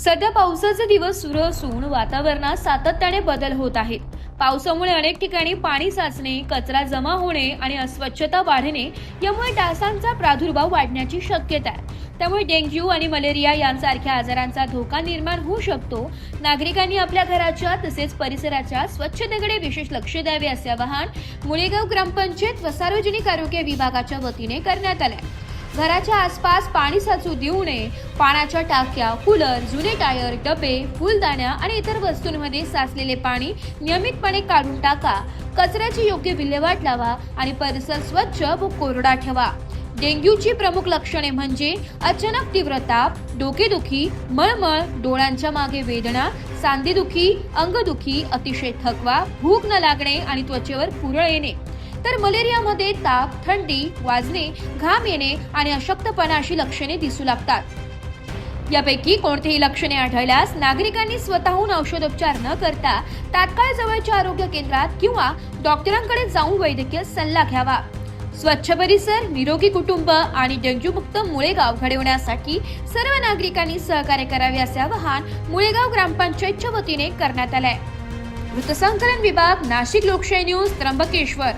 सध्या पावसाचे दिवस सुरू असून वातावरणात सातत्याने बदल होत आहेत। पावसामुळे अनेक ठिकाणी पाणी साचणे, कचरा जमा होणे आणि अस्वच्छता वाढणे यामुळे डासांचा प्रादुर्भाव वाढण्याची शक्यता आहे। त्यामुळे डेंग्यू आणि मलेरिया यांसारख्या आजारांचा धोका निर्माण होऊ शकतो। नागरिकांनी आपल्या घराच्या तसेच परिसराच्या स्वच्छतेकडे विशेष लक्ष द्यावे असे आवाहन मुळेगाव ग्रामपंचायत व सार्वजनिक आरोग्य विभागाच्या वतीने करण्यात आले। घराच्या आसपास पाणी साचू देऊ नये। पाण्याच्या टाक्या, कूलर, जुने टायर, डबे, फुलदाण्या आणि इतर वस्तूंमध्ये साचलेले पाणी नियमितपणे काढून टाका। कचऱ्याची योग्य विल्हेवाट लावा आणि परिसर स्वच्छ व कोरडा ठेवा। डेंग्यूची प्रमुख लक्षणे म्हणजे अचानक तीव्र ताप, डोकेदुखी, मळमळ, डोळ्यांच्या मागे वेदना, सांधेदुखी, अंगदुखी, अतिशय थकवा, भूक न लागणे आणि त्वचेवर पुरळ येणे। तर मलेरियामध्ये ताप, थंडी वाजणे, घाम येणे आणि अशक्तपणा अशी लक्षणे दिसू लागतात। यापैकी कोणतीही लक्षणे आढळल्यास नागरिकांनी स्वतःहून औषधोपचार न करता तात्काळ जवळच्या आरोग्य केंद्रात किंवा डॉक्टरांकडे जाऊन वैद्यकीय सल्ला घ्यावा। स्वच्छ परिसर, निरोगी कुटुंब आणि डेंग्यूमुक्त मुळेगाव घडवण्यासाठी सर्व नागरिकांनी सहकार्य करावे असे आवाहन मुळेगाव ग्रामपंचायतच्या वतीने करण्यात आले आहे। वृत्तसंकलन विभाग, नाशिक लोकशाही न्यूज, त्र्यंबकेश्वर।